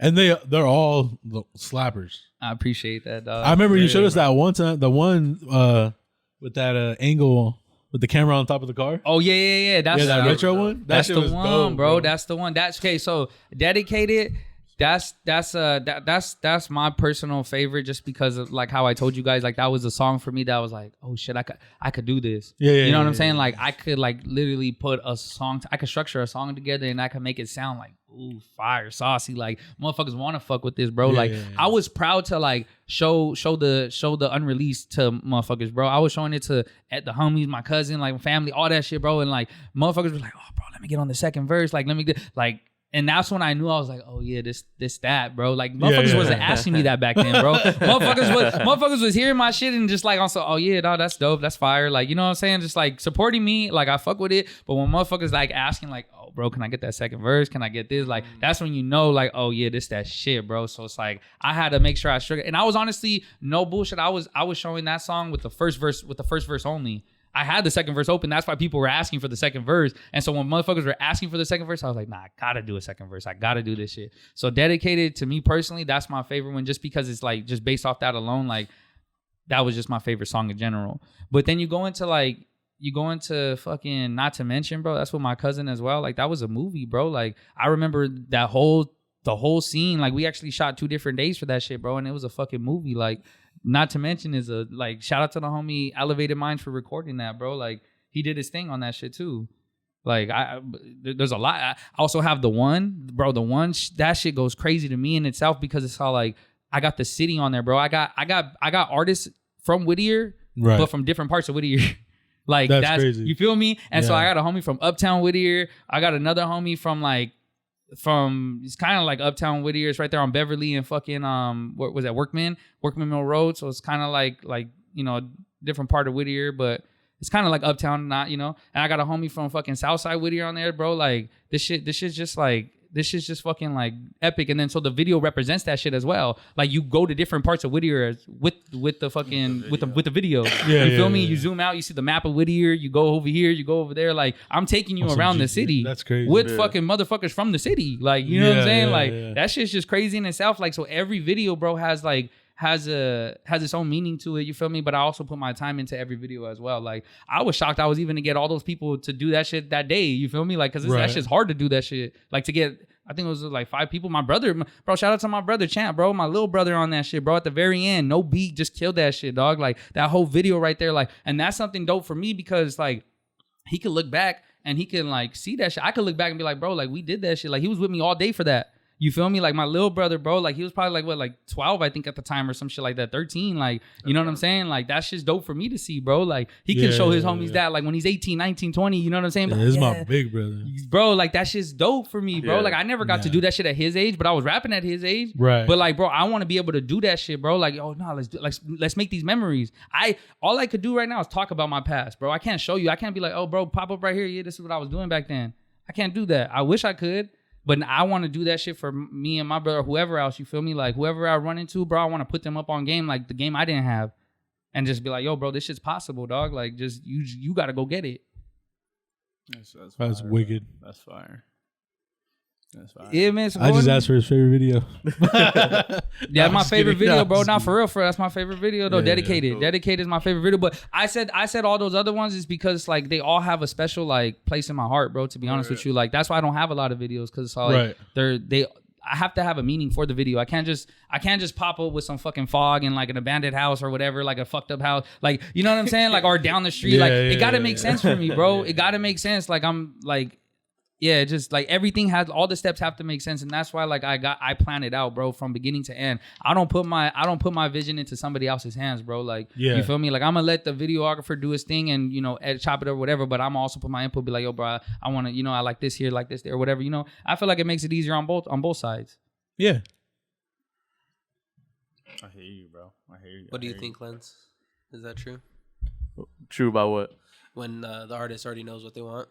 and they're all slappers. I appreciate that, dog. I remember you showed us that one time, the one with that angle with the camera on top of the car. Oh yeah. That's Yeah, that retro one. That's That the shit was one, dope, bro. That's the one. That's okay. So dedicated. That's my personal favorite, just because of like how I told you guys, like that was a song for me that was like, oh shit, I could do this. Yeah, you know what yeah, I'm saying? yeah. Like I could like literally put a song. I could structure a song together and I could make it sound like ooh fire, saucy. Like motherfuckers want to fuck with this, bro. Yeah, like yeah. I was proud to like show the unreleased to motherfuckers, bro. I was showing it to at the homies, my cousin, like family, all that shit, bro. And like motherfuckers was like, oh bro, let me get on the second verse. Like let me get like. And that's when I knew I was like, oh yeah, this that, bro. Like motherfuckers yeah. wasn't asking me that back then, bro. motherfuckers was hearing my shit and just like also, oh yeah, dog, that's dope, that's fire. Like, you know what I'm saying? Just like supporting me, like I fuck with it. But when motherfuckers like asking, like, oh bro, can I get that second verse? Can I get this? Like, that's when you know, like, oh yeah, this that shit, bro. So it's like I had to make sure I struck it. And I was honestly no bullshit. I was showing that song with the first verse only. I had the second verse open. That's why people were asking for the second verse. And so when motherfuckers were asking for the second verse, I was like, nah, I gotta do a second verse. I gotta do this shit. So dedicated to me personally, that's my favorite one, just because it's like just based off that alone, like that was just my favorite song in general. But then you go into fucking Not to Mention, bro. That's with my cousin as well. Like that was a movie, bro. Like I remember the whole scene. Like we actually shot 2 different days for that shit, bro. And it was a fucking movie. Like Not to Mention is a like shout out to the homie Elevated Minds for recording that, bro. Like he did his thing on that shit too. Like there's a lot. I also have the one, bro. The one that shit goes crazy to me in itself because it's all like I got the city on there, bro. I got artists from Whittier, Right. but from different parts of Whittier. Like That's crazy. You feel me? And so Yeah. I got a homie from Uptown Whittier. I got another homie from it's kind of like Uptown Whittier. It's right there on Beverly and fucking what was that, Workman Mill Road. So it's kind of like you know, different part of Whittier, but it's kind of like Uptown, not, you know. And I got a homie from fucking Southside Whittier on there, bro. Like this shit's just fucking like epic. And then so the video represents that shit as well. Like you go to different parts of Whittier with the fucking with the video. Yeah, you feel yeah, me? yeah. You zoom out, you see the map of Whittier. You go over here, you go over there. Like I'm taking you On some around the G- city. That's crazy. With Yeah. fucking motherfuckers from the city. Like you know what I'm Yeah, saying? yeah, Like yeah. that shit's just crazy in itself. Like so every video, bro, has its own meaning to it, you feel me? But I also put my time into every video as well. Like I was shocked I was even to get all those people to do that shit that day, you feel me? Like because Right. that shit's hard to do that shit. Like to get, I think it was like 5 people. My brother, bro, shout out to my brother Champ, bro, my little brother on that shit, bro. At the very end, no beat, just killed that shit, dog. Like that whole video right there, like, and that's something dope for me because like he could look back and he can like see that shit. I could look back and be like, bro, like we did that shit. Like he was with me all day for that. You feel me? Like my little brother, bro, like he was probably like what, like 12, I think at the time or some shit like that, 13. Like, you know what I'm saying? Like that's just dope for me to see, bro. Like he can Yeah, show his yeah, homies yeah. that like when he's 18, 19, 20, you know what I'm saying? Yeah, But this is yeah, my big brother. bro, like that shit's dope for me, bro. Yeah. Like I never got to Yeah. do that shit at his age, but I was rapping at his age. Right. But like, bro, I want to be able to do that shit, bro. Like, oh no, let's make these memories. All I could do right now is talk about my past, bro. I can't show you. I can't be like, oh, bro, pop up right here. Yeah, this is what I was doing back then. I can't do that. I wish I could, but I want to do that shit for me and my brother, whoever else. You feel me? Like whoever I run into, bro, I want to put them up on game, like the game I didn't have, and just be like, yo, bro, this shit's possible, dog. Like, just you got to go get it. That's wicked. That's fire. That's fire. Yeah, man. So I just Gordon- asked for his favorite video. Yeah, I'm my just favorite kidding. video, No, bro. I'm Not just for real, that's my favorite video though. Yeah, Dedicated. cool. Dedicated is my favorite video. But I said all those other ones is because like they all have a special like place in my heart, bro. To be honest with you, like that's why I don't have a lot of videos because it's all like Right. I have to have a meaning for the video. I can't just pop up with some fucking fog and like an abandoned house or whatever, like a fucked up house, like you know what I'm saying, like or down the street. Yeah, like yeah, it got to yeah, make yeah. sense for me, bro. It got to make sense. Like I'm like Yeah, just like everything has all the steps have to make sense, and that's why like I plan it out, bro, from beginning to end. I don't put my vision into somebody else's hands, bro. Like you feel me? Like I'm gonna let the videographer do his thing and chop it or whatever, but I'm also put my input, be like, yo, bro, I want to, I like this here, like this there, whatever. I feel like it makes it easier on both sides. Yeah. I hear you, bro. I hear you. What do you think, Lens? Is that true? True about what? When the artist already knows what they want?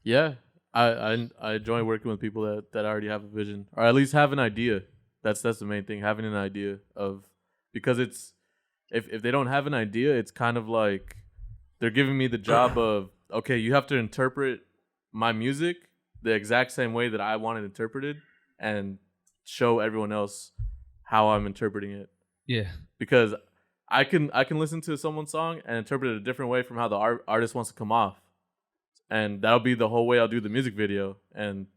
Yeah. I enjoy working with people that already have a vision, or at least have an idea. That's the main thing, having an idea of, because it's if they don't have an idea, it's kind of like they're giving me the job of, okay, you have to interpret my music the exact same way that I want it interpreted and show everyone else how I'm interpreting it. Yeah. Because I can listen to someone's song and interpret it a different way from how the artist wants to come off. And that'll be the whole way I'll do the music video, and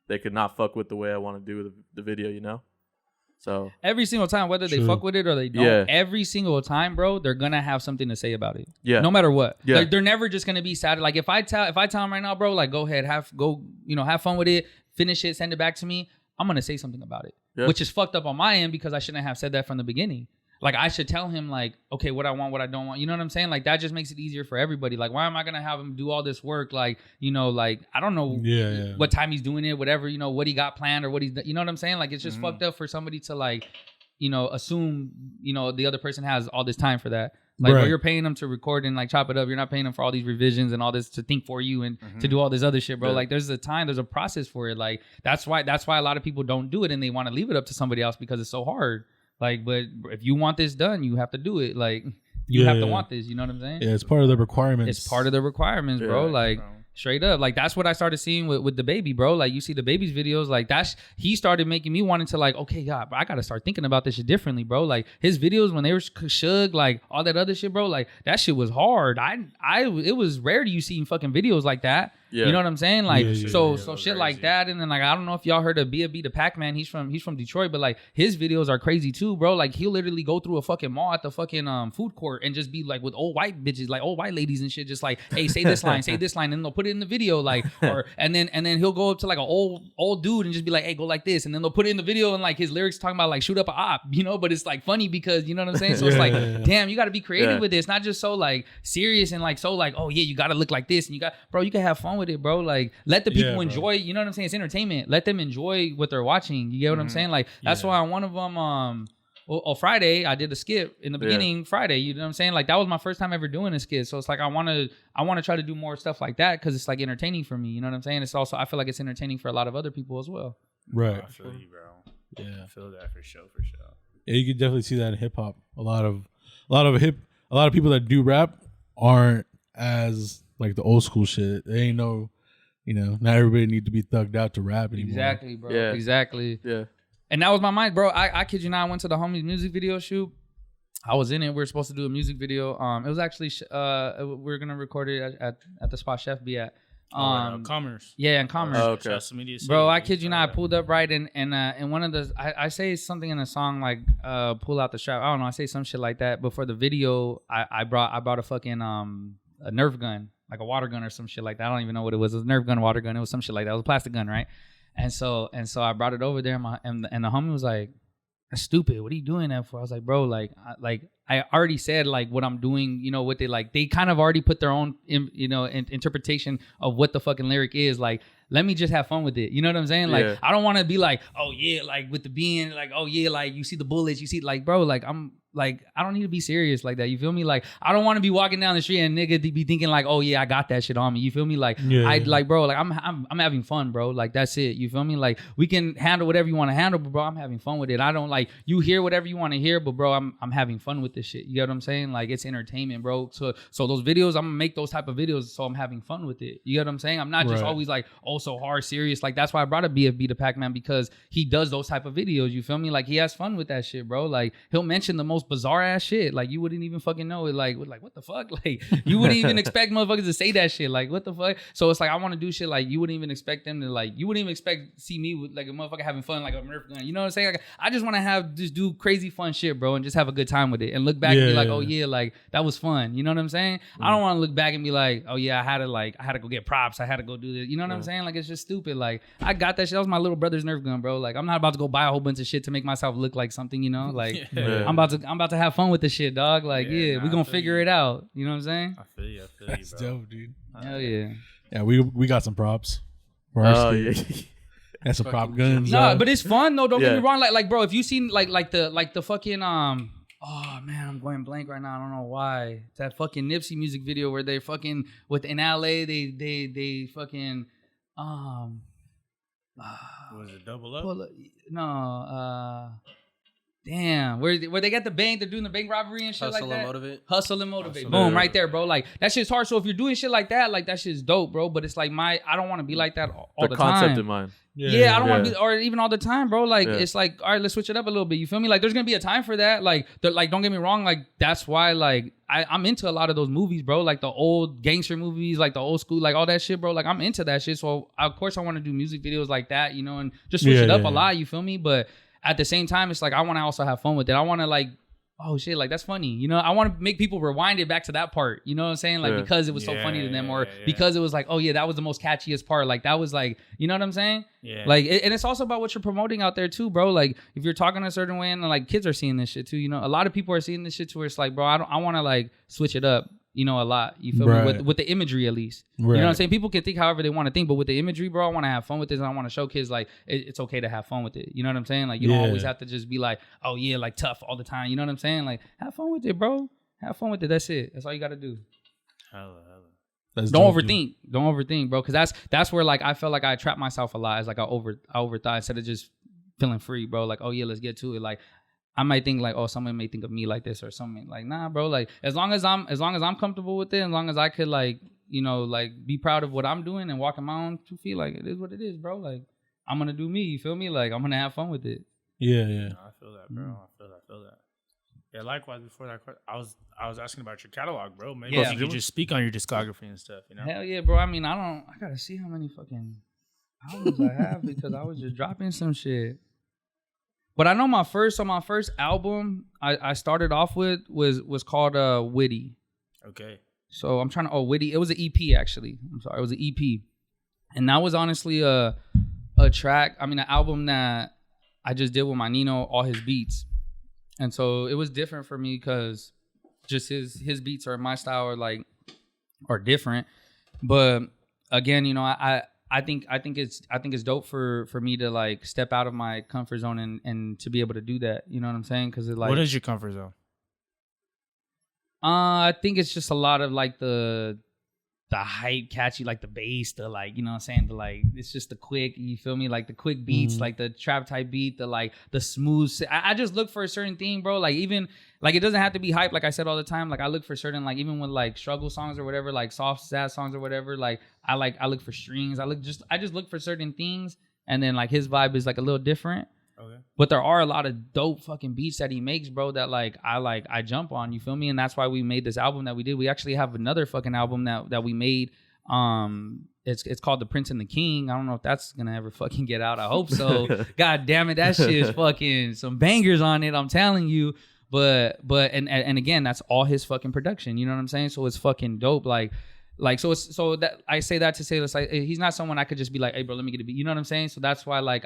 they could not fuck with the way I want to do the video, So every single time, whether they fuck with it or they don't, every single time, bro, they're gonna have something to say about it. Yeah. No matter what. Yeah. Like they're never just gonna be sad. Like if I tell them right now, bro, like go ahead, have fun with it, finish it, send it back to me, I'm gonna say something about it. Yeah. Which is fucked up on my end because I shouldn't have said that from the beginning. Like I should tell him like, okay, what I want, what I don't want. You know what I'm saying? Like that just makes it easier for everybody. Like why am I gonna have him do all this work? Like, like I don't know what time he's doing it, whatever, what he got planned or what he's, you know what I'm saying? Like it's just fucked up for somebody to like, assume, the other person has all this time for that. Like bro, you're paying them to record and like chop it up. You're not paying them for all these revisions and all this to think for you and to do all this other shit, bro. Yeah. Like there's a time, there's a process for it. Like that's why a lot of people don't do it and they want to leave it up to somebody else because it's so hard. Like, but if you want this done, you have to do it. Like, you have to want this. You know what I'm saying? Yeah, it's part of the requirements. It's part of the requirements, bro. Like, straight up. Like, that's what I started seeing with the baby, bro. Like, you see the baby's videos. Like, he started making me wanting to, like, okay, God, I got to start thinking about this shit differently, bro. Like, his videos when they were Shug, like, all that other shit, bro. Like, that shit was hard. It was rare to you seeing fucking videos like that. Yeah. You know what I'm saying? Like, so shit crazy. Like that. And then like, I don't know if y'all heard of B.A.B. the Pac-Man. He's from Detroit, but like his videos are crazy too, bro. Like he'll literally go through a fucking mall at the fucking food court and just be like with old white bitches, like old white ladies and shit, just like, hey, say this line, and they'll put it in the video, like, or and then he'll go up to like an old dude and just be like, hey, go like this, and then they'll put it in the video and like his lyrics talking about like shoot up a op, but it's like funny because you know what I'm saying? So it's like, damn, you got to be creative with this, not just so like serious and like so like, oh yeah, you got to look like this and you can have fun with it, bro. Like let the people enjoy, you know what I'm saying? It's entertainment. Let them enjoy what they're watching. You get what I'm saying? Like that's why on one of them, on Friday, I did a skit in the beginning. Friday, you know what I'm saying? Like that was my first time ever doing a skit. So it's like I want to try to do more stuff like that because it's like entertaining for me. You know what I'm saying? It's also I feel like it's entertaining for a lot of other people as well. Right. I feel you, bro. Yeah, I feel that for sure. Yeah, you could definitely see that in hip hop. A lot of people that do rap aren't as like the old school shit. They ain't no. Not everybody need to be thugged out to rap anymore. Exactly, bro. Yeah. Exactly. Yeah. And that was my mind, bro. I kid you not. I went to the homie's music video shoot. I was in it. We were supposed to do a music video. It was actually we were gonna record it at the spot Chef be at. Commerce. Yeah, in Commerce. Oh, okay. Bro, I kid you not. I pulled up right and one of the I say something in the song like pull out the strap. I don't know. I say some shit like that. But for the video, I brought a fucking a Nerf gun. Like a water gun or some shit like that. I don't even know what it was. It was a Nerf gun, water gun. It was some shit like that. It was a plastic gun, right? And so I brought it over there, and the homie was like, "That's stupid. What are you doing that for?" I was like, "Bro, I already said like what I'm doing. What they kind of already put their own interpretation of what the fucking lyric is. Like, let me just have fun with it. You know what I'm saying? Like, I don't want to be like, oh yeah, like with the being like, oh yeah, like you see the bullets, you see like, bro, like I'm." Like, I don't need to be serious like that. You feel me? Like, I don't want to be walking down the street and nigga be thinking like, oh yeah, I got that shit on me. You feel me? Like, like, bro, like I'm having fun, bro. Like, that's it. You feel me? Like, we can handle whatever you want to handle, but bro, I'm having fun with it. I don't like you hear whatever you want to hear, but bro, I'm having fun with this shit. You get what I'm saying? Like, it's entertainment, bro. So those videos, I'm gonna make those type of videos so I'm having fun with it. You get what I'm saying? I'm not just always like, oh, so hard, serious. Like, that's why I brought a BFB to Pac-Man because he does those type of videos. You feel me? Like, he has fun with that shit, bro. Like, he'll mention the most most bizarre ass shit. Like you wouldn't even fucking know it. Like what the fuck? Like you wouldn't even expect motherfuckers to say that shit. Like what the fuck? So it's like I want to do shit like you wouldn't even expect them to like. You wouldn't even expect see me with like a motherfucker having fun like a Nerf gun. You know what I'm saying? Like I just want to just do crazy fun shit, bro, and just have a good time with it and look back and be like, oh yeah, like that was fun. You know what I'm saying? I don't want to look back and be like, oh yeah, I had to go get props. I had to go do this. You know what I'm saying? Like it's just stupid. Like I got that shit. That was my little brother's Nerf gun, bro. Like I'm not about to go buy a whole bunch of shit to make myself look like something. You know, like I'm about to have fun with the shit, dog. Like we gonna figure it out. You know what I'm saying? I feel you, That's bro. dope, dude. Hell yeah. Yeah, we got some props. For our skate. And some prop guns. No, but it's fun though. Don't get me wrong. Like, bro, if you seen like the fucking oh man, I'm going blank right now. I don't know why. That fucking Nipsey music video where they fucking in LA they fucking was it double up? No, damn, where they got the bank, they're doing the bank robbery and shit Hustle like that. and motivate. Hustle and motivate. Hustle. Boom, Yeah. right there, bro. Like that shit's hard. So if you're doing shit like that shit's dope, bro. But it's like I don't want to be like that all the concept time. in mind. Yeah, I don't want to be, or even all the time, bro. Like Yeah. it's like, all right, let's switch it up a little bit. You feel me? Like there's gonna be a time for that. Like, don't get me wrong. Like that's why, like I'm into a lot of those movies, bro. Like the old gangster movies, like the old school, like all that shit, bro. Like I'm into that shit. So of course I want to do music videos like that, you know, and just switch it up a lot. You feel me? But at the same time, it's like I want to also have fun with it. I want to like, oh shit, like that's funny. You know, I want to make people rewind it back to that part. You know what I'm saying? Like because it was so funny to them, or because it was like, oh yeah, that was the most catchiest part. Like that was like, you know what I'm saying? Yeah. Like, and it's also about what you're promoting out there too, bro. Like if you're talking a certain way, and like kids are seeing this shit too. You know, a lot of people are seeing this shit too, where it's like, bro, I want to like switch it up. You know, a lot. You feel me? With the imagery, at least. You know what I'm saying? People can think however they want to think, but with the imagery, bro, I want to have fun with this. And I want to show kids like it's okay to have fun with it. You know what I'm saying? Like you don't always have to just be like, oh yeah, like tough all the time. You know what I'm saying? Like have fun with it, bro. Have fun with it. That's it. That's all you got to do. Hella. Don't overthink. Don't overthink, bro. Because that's where like I felt like I trapped myself a lot. It's like I overthought instead of just feeling free, bro. Like oh yeah, let's get to it. Like I might think like, oh, someone may think of me like this or something. Like, nah, bro. Like, as long as I'm comfortable with it, as long as I could like, you know, like be proud of what I'm doing and walking my own 2 feet, like it is what it is, bro. Like, I'm gonna do me. You feel me? Like, I'm gonna have fun with it. Yeah. No, I feel that, bro. I feel that. Yeah, likewise. Before that, I was asking about your catalog, bro. Maybe you could just speak on your discography and stuff. You know? Hell yeah, bro. I mean, I gotta see how many fucking albums I have because I was just dropping some shit. But I know my first album I started off with was called Whitty. Okay. So I'm trying to Whitty. It was an EP actually. I'm sorry, it was an EP, and that was honestly a track. I mean, an album that I just did with my Nino, all his beats, and so it was different for me because just his beats or my style are different. But again, you know, I think it's dope for me to like step out of my comfort zone and to be able to do that. You know what I'm saying? Because it like what is your comfort zone? I think it's just a lot of like the hype, catchy, like the bass, the like, you know what I'm saying? The like, it's just the quick, you feel me? Like the quick beats, like the trap type beat, the like the smooth. I just look for a certain thing, bro. Like even like it doesn't have to be hype, like I said all the time. Like I look for certain, like even with like struggle songs or whatever, like soft sad songs or whatever. Like I look for strings. I just look for certain things, and then like his vibe is like a little different. Okay. But there are a lot of dope fucking beats that he makes, bro, that I jump on, you feel me? And that's why we made this album that we did. We actually have another fucking album that we made. It's called The Prince and the King. I don't know if that's gonna ever fucking get out. I hope so. God damn it, that shit is fucking some bangers on it, I'm telling you. But and again, that's all his fucking production. You know what I'm saying? So it's fucking dope. Like so that I say that to say this, like he's not someone I could just be like, hey bro, let me get a beat. You know what I'm saying? So that's why like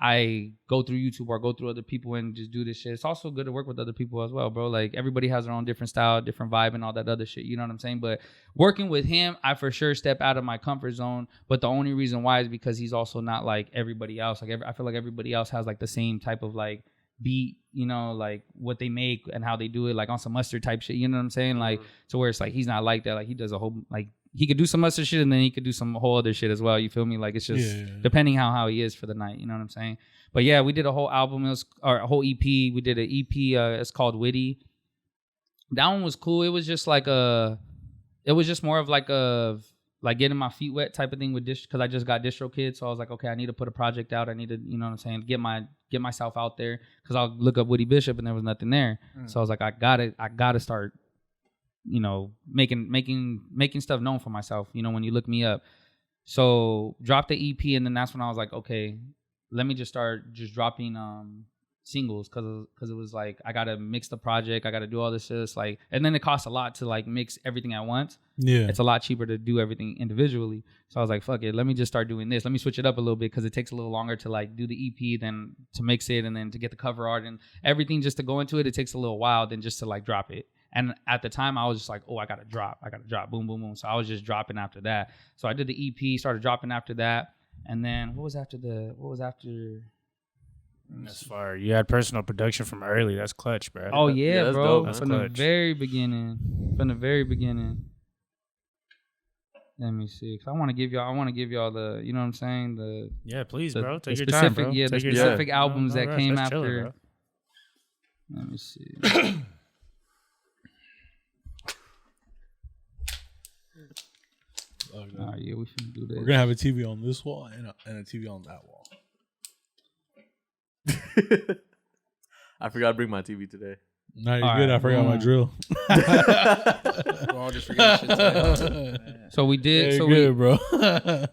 I go through YouTube or go through other people and just do this shit. It's also good to work with other people as well, bro. Like everybody has their own different style, different vibe and all that other shit. You know what I'm saying? But working with him, I for sure step out of my comfort zone. But the only reason why is because he's also not like everybody else. Like I feel like everybody else has like the same type of like beat, you know, like what they make and how they do it, like on some mustard type shit. You know what I'm saying? Like to where it's like he's not like that. Like he does a whole like he could do some mustard shit and then he could do some whole other shit as well. You feel me? Like it's just depending how he is for the night. You know what I'm saying? But yeah, we did a whole album. It was or a whole EP. We did an EP. It's called Whitty. That one was cool. It was just like it was just more of like like getting my feet wet type of thing with because I just got Distro Kid. So I was like, okay, I need to put a project out. I need to, you know what I'm saying, get myself out there, because I'll look up Whitty Bishop and there was nothing there. So I was like, I gotta start, you know, making stuff known for myself, you know, when you look me up. So dropped the EP, and then that's when I was like, okay, let me just start just dropping singles, because it was like, I gotta mix the project, I gotta do all this shit, like, and then it costs a lot to like mix everything at once. Yeah, it's a lot cheaper to do everything individually. So I was like, fuck it, let me just start doing this. Let me switch it up a little bit, because it takes a little longer to like do the EP than to mix it, and then to get the cover art and everything just to go into it. It takes a little while than just to like drop it. And at the time I was just like, oh, I gotta drop, boom, boom, boom. So I was just dropping after that. So I did the EP, started dropping after that, and then what was after? That's fire. You had personal production from early. That's clutch, bro. Oh yeah, that's bro. dope, From the very beginning. Let me see, cause I want to give y'all the, you know what I'm saying, yeah, please, the, bro. Take the your specific, time, bro. yeah, Take the your specific time. albums No that rush. came That's after. chilling, bro. Let me see. Yeah, we should do this. We're gonna have a TV on this wall and a TV on that wall. I forgot to bring my TV today. No, you're All good. right, I forgot my boom. drill. We're all just forgetting shit today. So we did. Hey, so good, bro.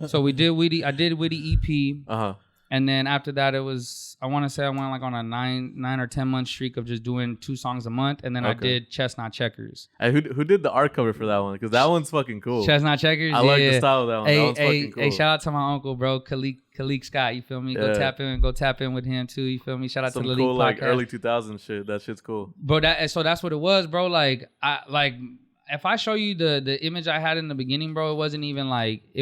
So we did Whitty. I did Whitty EP, Uh-huh. and then after that, it was, I want to say I went like on a 9 or 10 month streak of just doing 2 songs a month, and then I Okay. did Chestnut Checkers. Hey, who did the art cover for that one? Because that one's fucking cool. Chestnut Checkers. I like the yeah. style of that one. That one's fucking cool. Hey, shout out to my uncle, bro, Khalik Scott. You feel me? Go tap in with him too. You feel me? Shout out Some to the cool League like podcast. early 2000s shit. That shit's cool. Bro, so that's what it was, bro. Like if I show you the image I had in the beginning, bro, it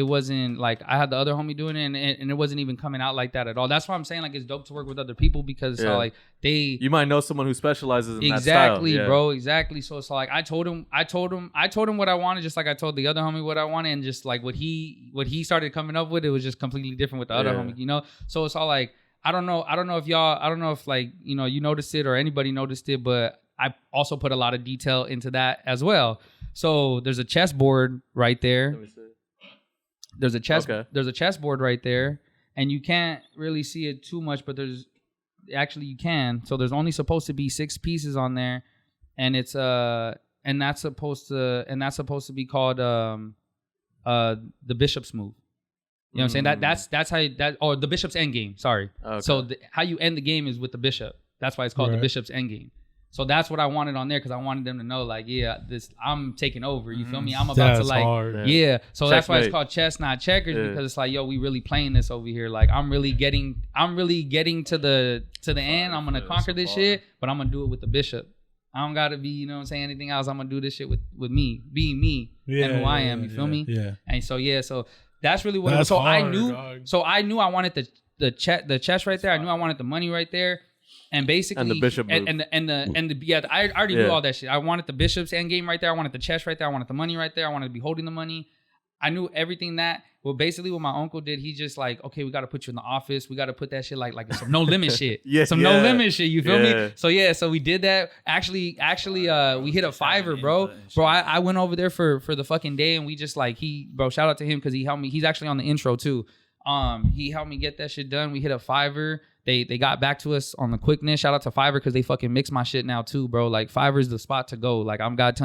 wasn't like I had the other homie doing it, and it wasn't even coming out like that at all. That's why I'm saying like it's dope to work with other people, because it's like you might know someone who specializes in that exactly, style. bro, exactly. So it's like I told him what I wanted, just like I told the other homie what I wanted, and just like what he started coming up with, it was just completely different with the other homie, you know. So it's all like I don't know if like, you know, you noticed it or anybody noticed it, but I also put a lot of detail into that as well. So there's a chessboard right there. Let me see. There's a chessboard right there, and you can't really see it too much, but actually you can. So there's only supposed to be 6 pieces on there, and it's and that's supposed to be called the bishop's move. You know what I'm saying? That's how or the bishop's end game. Sorry. Okay. So how you end the game is with the bishop. That's why it's called the bishop's end game. So that's what I wanted on there, because I wanted them to know, like, yeah, I'm taking over. You feel me? I'm about to like, hard. yeah. So that's why it's Checkmate. called chess, not checkers, because it's like, yo, we really playing this over here. Like, I'm really getting to the end. I'm gonna conquer this shit, but I'm gonna do it with the bishop. I don't gotta be, you know what I'm saying, anything else. I'm gonna do this shit with me, being me and who I am. You feel me? Yeah. And so so that's really what it was. So hard, I knew I wanted the chest right there. I knew I wanted the money right there. And basically, and the bishop move. I already knew all that shit. I wanted the bishop's end game right there. I wanted the chest right there. I wanted the money right there. I wanted to be holding the money. I knew everything that. Well, basically, what my uncle did, he just like, okay, we got to put you in the office. We got to put that shit like some no limit shit. No limit shit. You feel me? So we did that. Actually, we hit a $5, bro. Bro, I went over there for the fucking day, and we just like shout out to him, because he helped me. He's actually on the intro too. He helped me get that shit done. We hit a $5. They got back to us on the quickness. Shout out to Fiverr, because they fucking mix my shit now too, bro. Like Fiverr is the spot to go. Like I got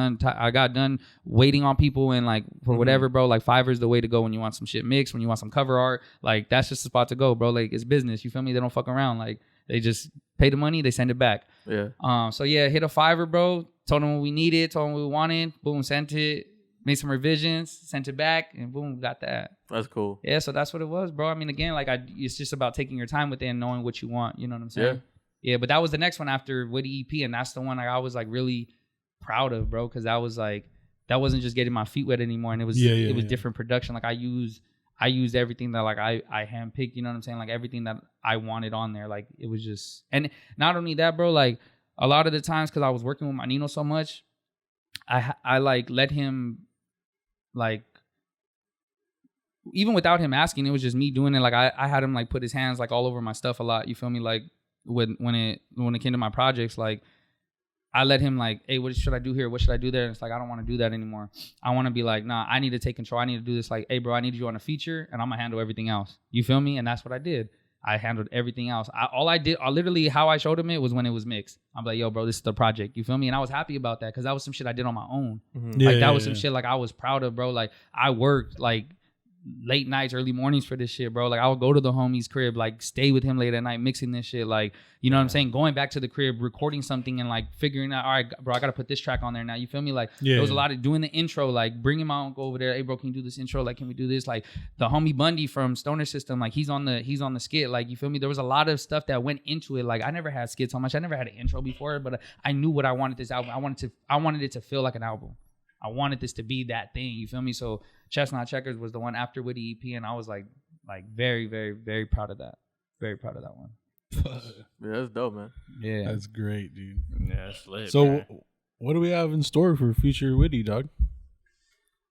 done waiting on people and like for whatever, bro. Like Fiverr is the way to go when you want some shit mixed, when you want some cover art. Like that's just the spot to go, bro. Like it's business. You feel me? They don't fuck around. Like they just pay the money, they send it back. Yeah. So yeah, hit a Fiverr, bro. Told them what we needed, told them what we wanted. Boom, sent it. Made some revisions, sent it back, and boom, got that. That's cool. Yeah, so that's what it was, bro. I mean, again, like it's just about taking your time with it and knowing what you want. You know what I'm saying? Yeah. But that was the next one after Whitty EP, and that's the one I was like really proud of, bro, because that was like that wasn't just getting my feet wet anymore, and it was different production. Like I used everything that like I handpicked. You know what I'm saying? Like everything that I wanted on there. Like it was just, and not only that, bro. Like a lot of the times, because I was working with my Nino so much, I like let him. Like even without him asking, it was just me doing it. Like I had him like put his hands like all over my stuff a lot. You feel me? Like when it came to my projects, like I let him like, hey, what should I do here? What should I do there? And it's like, I don't want to do that anymore. I want to be like, nah, I need to take control. I need to do this. Like, hey, bro, I need you on a feature, and I'm gonna handle everything else. You feel me? And that's what I did. I handled everything else. Literally how I showed him it was when it was mixed. I'm like, yo, bro, this is the project. You feel me? And I was happy about that because that was some shit I did on my own. That was some shit like I was proud of, bro. Like I worked like late nights, early mornings for this shit, bro. Like I would go to the homie's crib, like stay with him late at night, mixing this shit. Like, you know what I'm saying? Going back to the crib, recording something and like figuring out, all right, bro, I got to put this track on there now. You feel me? Like there was a lot of doing the intro, like bringing my uncle over there. Hey, bro, can you do this intro? Like, can we do this? Like the homie Bundy from Stoner System, like he's on the skit. Like, you feel me? There was a lot of stuff that went into it. Like I never had skits on much. I never had an intro before, but I knew what I wanted this album. I wanted it to feel like an album. I wanted this to be that thing. You feel me? So Chestnut Checkers was the one after Whitty EP, and I was like very, very, very proud of that. Very proud of that one. Yeah, that's dope, man. Yeah, That's great, dude. Yeah, it's lit. So, man. what do we have in store for future Whitty, dog?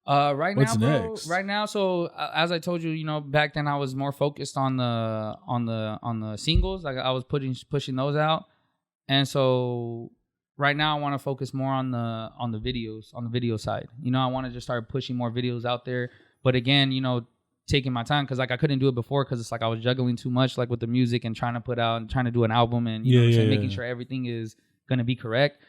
What's now, bro, next? Right now, so as I told you, you know, back then I was more focused on the singles. Like I was pushing those out, and so right now I want to focus more on the videos, on the video side. You know, I want to just start pushing more videos out there. But again, you know, taking my time because like I couldn't do it before because it's like I was juggling too much, like with the music and trying to put out and trying to do an album and you know what I'm saying, making sure everything is gonna be correct.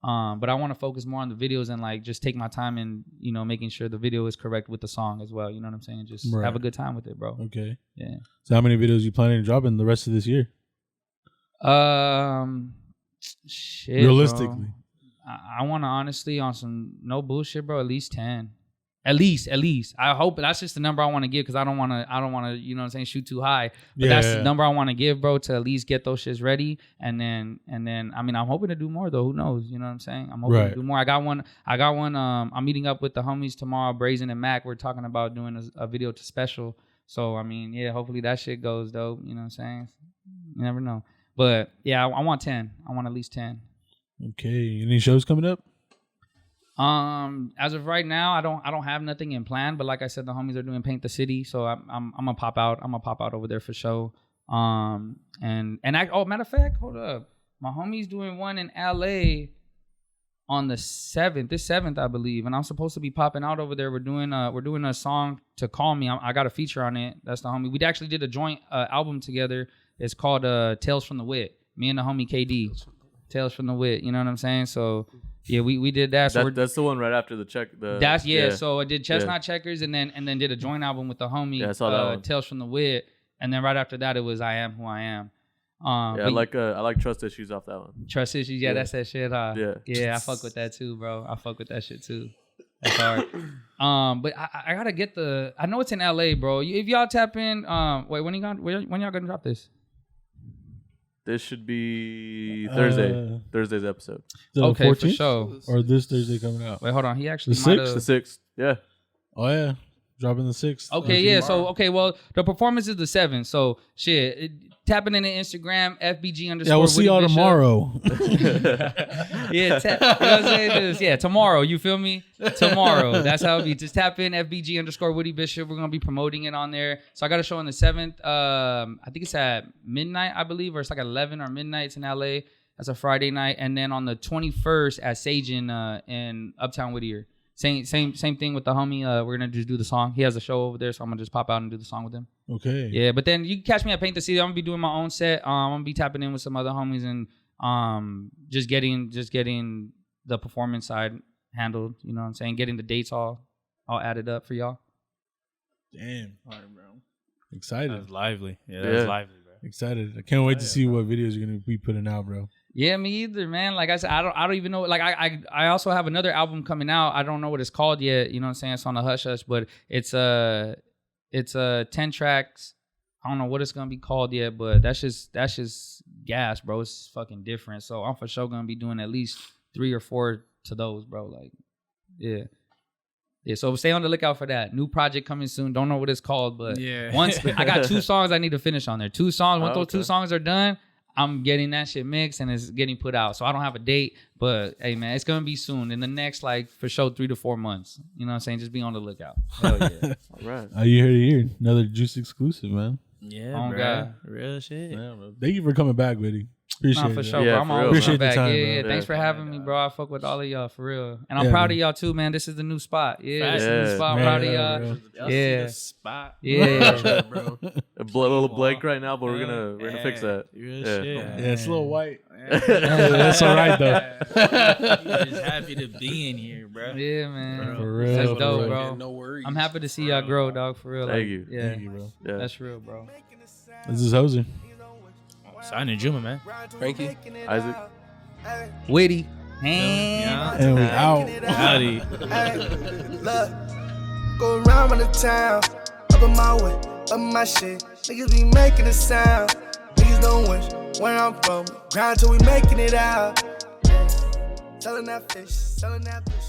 But I want to focus more on the videos and like just take my time and you know making sure the video is correct with the song as well. You know what I'm saying? Just have a good time with it, bro. Okay. Yeah. So how many videos you planning to drop in the rest of this year? Shit. Realistically. Bro. I want to honestly on some no bullshit, bro. At least 10. At least. I hope that's just the number I want to give because I don't want to, you know what I'm saying, shoot too high. But that's the number I want to give, bro, to at least get those shits ready. And then, I mean, I'm hoping to do more though. Who knows? You know what I'm saying? I'm hoping to do more. I got one. I'm meeting up with the homies tomorrow, Brazen and Mac. We're talking about doing a video to special. So, I mean, yeah, hopefully that shit goes dope. You know what I'm saying? You never know. But yeah, I want 10. I want at least 10. Okay. Any shows coming up? As of right now, I don't have nothing in plan. But like I said, the homies are doing Paint the City, so I'm gonna pop out. I'm gonna pop out over there for show. Matter of fact, hold up, my homie's doing one in LA on the 7th. This 7th, I believe, and I'm supposed to be popping out over there. We're doing a song to Call Me. I got a feature on it. That's the homie. We actually did a joint album together. It's called Tales from the Wit. Me and the homie KD. Tales from the Wit. You know what I'm saying? So. Yeah, we did that. So that's the one right after the check. So I did Chestnut Checkers and then did a joint album with the homie. Yeah, I saw that one. Tales from the Wit, and then right after that it was I Am Who I Am. I like Trust Issues off that one. Trust Issues, that's that shit. Yeah, I fuck with that too, bro. I fuck with that shit too. That's hard. But I gotta get I know it's in LA, bro. If y'all tap in, when y'all gonna drop this? This should be Thursday. Thursday's episode. Okay, 14th? for sure. Or this Thursday coming out? Wait, hold on. He actually The 6th? The 6th. Yeah. Oh, yeah. Dropping the 6th. Okay, yeah. So, well, the performance is the 7th. So, shit. Tapping into Instagram, FBG_. Yeah, we'll see y'all tomorrow. Yeah, you know what I'm saying? Just, tomorrow. You feel me? Tomorrow. That's how it be. Just tap in FBG_Whitty Bishop. We're gonna be promoting it on there. So I got a show on the 7th. I think it's at midnight, I believe, or it's like 11 or midnight. It's in LA. That's a Friday night, and then on the 21st at Sage in Uptown Whittier. Same thing with the homie. We're gonna just do the song. He has a show over there, so I'm gonna just pop out and do the song with him. Okay. Yeah, but then you can catch me at Paint the City. I'm gonna be doing my own set. I'm gonna be tapping in with some other homies and just getting the performance side handled. You know what I'm saying? Getting the dates all added up for y'all. Damn. All right, bro. Excited. That's lively. Yeah, that's lively, bro. Excited. I can't wait to see what videos you're gonna be putting out, bro. Yeah, me either, man. Like I said, I don't even know. Like I also have another album coming out. I don't know what it's called yet. You know what I'm saying? It's on the hush hush, but it's 10 tracks. I don't know what it's gonna be called yet, but that's just gas, bro. It's fucking different. So I'm for sure gonna be doing at least 3 or 4 to those, bro. Like, yeah. So stay on the lookout for that. New project coming soon. Don't know what it's called, but once I got 2 songs I need to finish on there. 2 songs. Once those 2 songs are done, I'm getting that shit mixed and it's getting put out. So I don't have a date, but hey, man, it's gonna be soon. In the next, like, for sure, 3 to 4 months. You know what I'm saying? Just be on the lookout. Hell yeah. All right. You heard it here. Another Juice exclusive, man. Yeah, Oh, bro. God. Real shit. Yeah, bro. Thank you for coming back, Whitty. Appreciate Nah, for it. sure, Yeah, bro. I'm for always real, Appreciate back. the time, yeah, bro. thanks Yeah. for having me, bro. I fuck with all of y'all for real, and I'm Yeah, proud man. of y'all too, man. This is the new spot. Yeah, this is the Yeah. new spot. I'm Man, proud of yeah, y'all. bro. Y'all Yeah. see the spot. Yeah. bro. A little blank right now, but we're gonna fix that. Real Yeah. shit. Yeah, it's a little white. Yeah. That's all right, though. You're just happy to be in here, bro. Yeah, man. For real, That's for dope, real. bro. No worries. I'm happy to see y'all grow, dog. For real. Thank like, you. Yeah, Thank you, bro. Yeah. that's real, bro. This is Jose. Signing Juma, man. Frankie. Isaac. Whitty. Yeah. And we out. Howdy. Hey, look, go around the town, up in my way, up my shit. Niggas be making a sound. Niggas don't wish where I'm from. Grind till we making it out. Selling that fish, selling that fish.